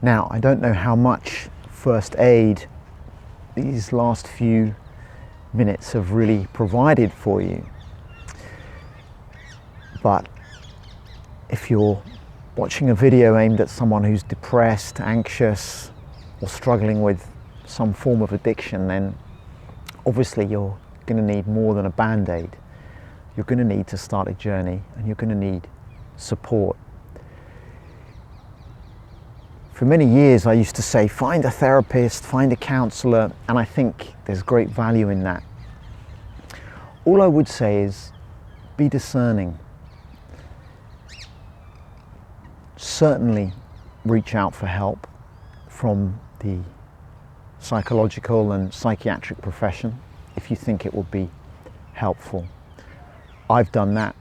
Now, I don't know how much first aid these last few minutes have really provided for you, but if you're watching a video aimed at someone who's depressed, anxious, or struggling with some form of addiction, then obviously you're going to need more than a band-aid. You're going to need to start a journey, and you're going to need support. For many years I used to say, find a therapist, find a counsellor, and I think there's great value in that. All I would say is be discerning. Certainly reach out for help from the psychological and psychiatric profession if you think it would be helpful. I've done that,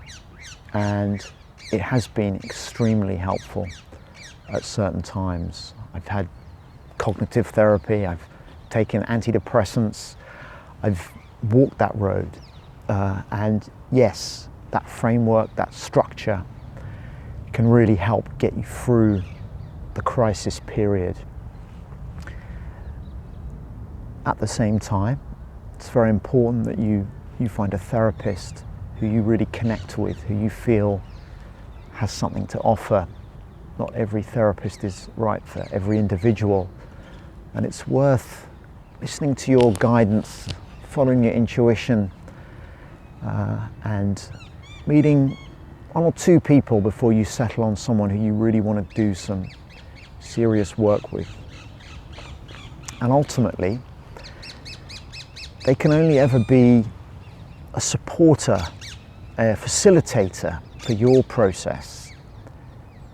and it has been extremely helpful at certain times. I've had cognitive therapy, I've taken antidepressants, I've walked that road, and yes, that framework, that structure can really help get you through the crisis period. At the same time, it's very important that you find a therapist who you really connect with, who you feel has something to offer. Not every therapist is right for every individual, and it's worth listening to your guidance, following your intuition, and meeting one or two people before you settle on someone who you really want to do some serious work with. And ultimately, they can only ever be a supporter, a facilitator for your process.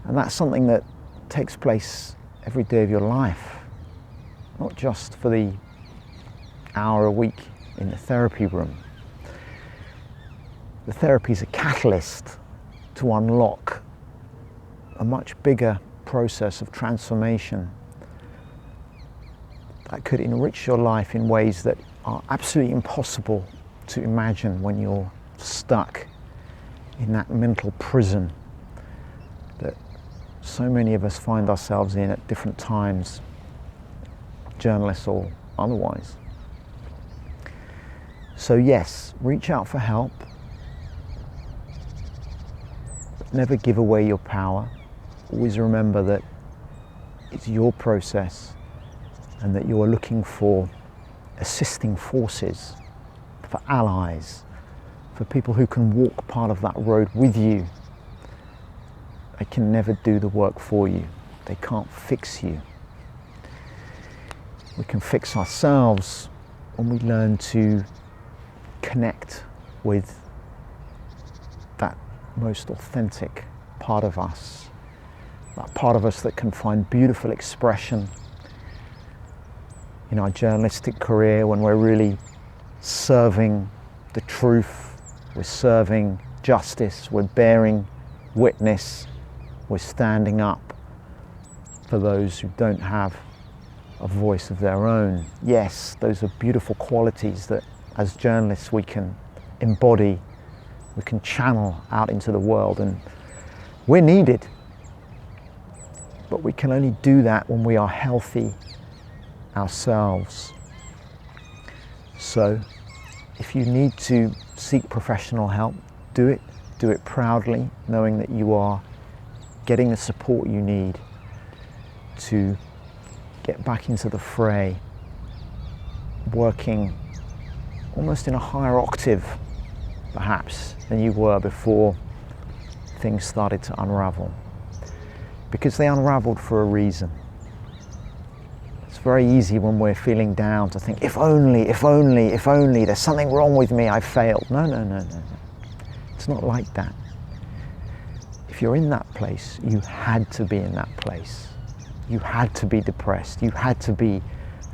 And that's something that takes place every day of your life, not just for the hour a week in the therapy room. The therapy is a catalyst to unlock a much bigger process of transformation that could enrich your life in ways that are absolutely impossible to imagine when you're stuck in that mental prison that so many of us find ourselves in at different times, journalists or otherwise. So yes, reach out for help. Never give away your power. Always remember that it's your process and that you are looking for assisting forces, for allies, for people who can walk part of that road with you. They can never do the work for you. They can't fix you. We can fix ourselves when we learn to connect with that most authentic part of us, that part of us that can find beautiful expression in our journalistic career when we're really serving the truth, we're serving justice, we're bearing witness, we're standing up for those who don't have a voice of their own. Yes, those are beautiful qualities that as journalists we can embody, we can channel out into the world, and we're needed. But we can only do that when we are healthy ourselves. So if you need to seek professional help, do it proudly, knowing that you are getting the support you need to get back into the fray, working almost in a higher octave perhaps than you were before things started to unravel, because they unraveled for a reason. It's very easy when we're feeling down to think, if only, there's something wrong with me, I've failed. No. It's not like that. If you're in that place, you had to be in that place. You had to be depressed, you had to be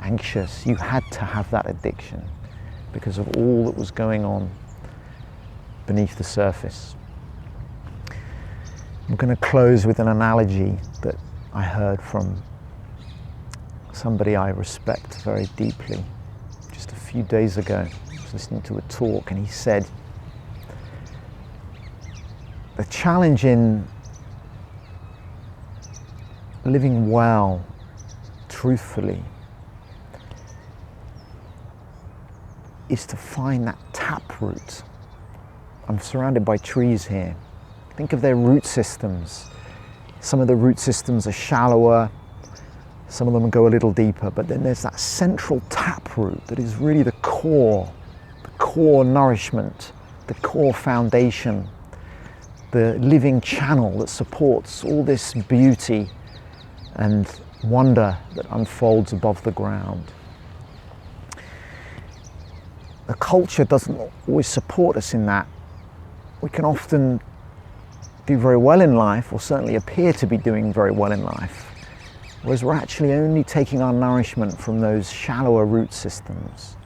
anxious, you had to have that addiction because of all that was going on beneath the surface. I'm going to close with an analogy that I heard from somebody I respect very deeply just a few days ago. I was listening to a talk and he said, the challenge in living well truthfully is to find that taproot. I'm surrounded by trees here. Think of their root systems. Some of the root systems are shallower, some of them go a little deeper, but then there's that central taproot that is really the core nourishment, the core foundation, the living channel that supports all this beauty and wonder that unfolds above the ground. The culture doesn't always support us in that. We can often do very well in life, or certainly appear to be doing very well in life, whereas we're actually only taking our nourishment from those shallower root systems.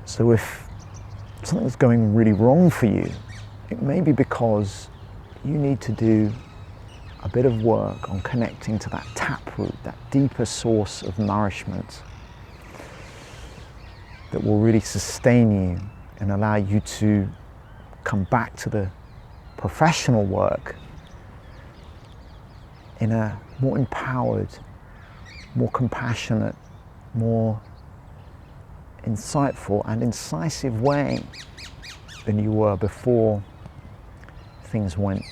So if something's going really wrong for you, it may be because you need to do a bit of work on connecting to that taproot, that deeper source of nourishment that will really sustain you and allow you to come back to the professional work in a more empowered, more compassionate, more insightful and incisive way than you were before things went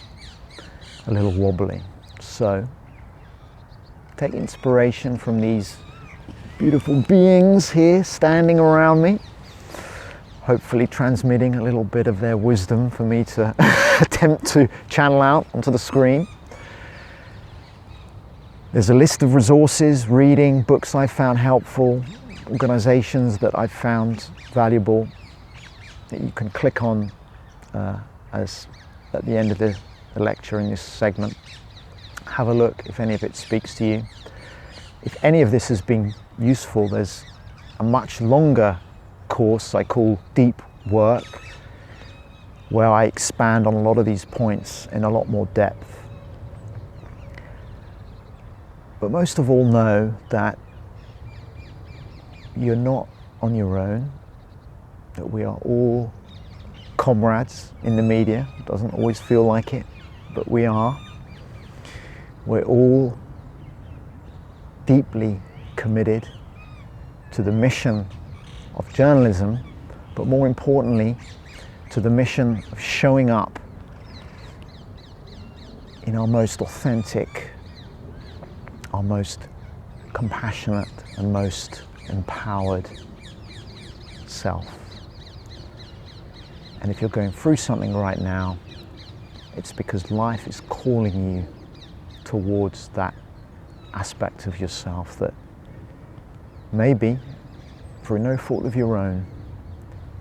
a little wobbly. So take inspiration from these beautiful beings here standing around me, hopefully transmitting a little bit of their wisdom for me to attempt to channel out onto the screen. There's a list of resources, reading, books I found helpful, organizations that I've found valuable that you can click on as at the end of the lecture in this segment. Have a look if any of it speaks to you. If any of this has been useful, there's a much longer course I call Deep Work, where I expand on a lot of these points in a lot more depth. But most of all, know that you're not on your own, that we are all comrades in the media. It doesn't always feel like it, but we are. We're all deeply committed to the mission of journalism, but more importantly, to the mission of showing up in our most authentic, our most compassionate and most empowered self. And if you're going through something right now, it's because life is calling you towards that aspect of yourself that maybe, through no fault of your own,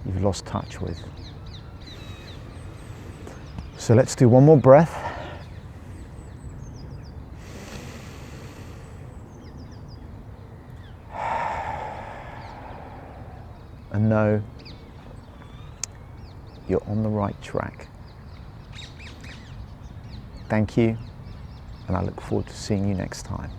you've lost touch with. So let's do one more breath. And know you're on the right track. Thank you, and I look forward to seeing you next time.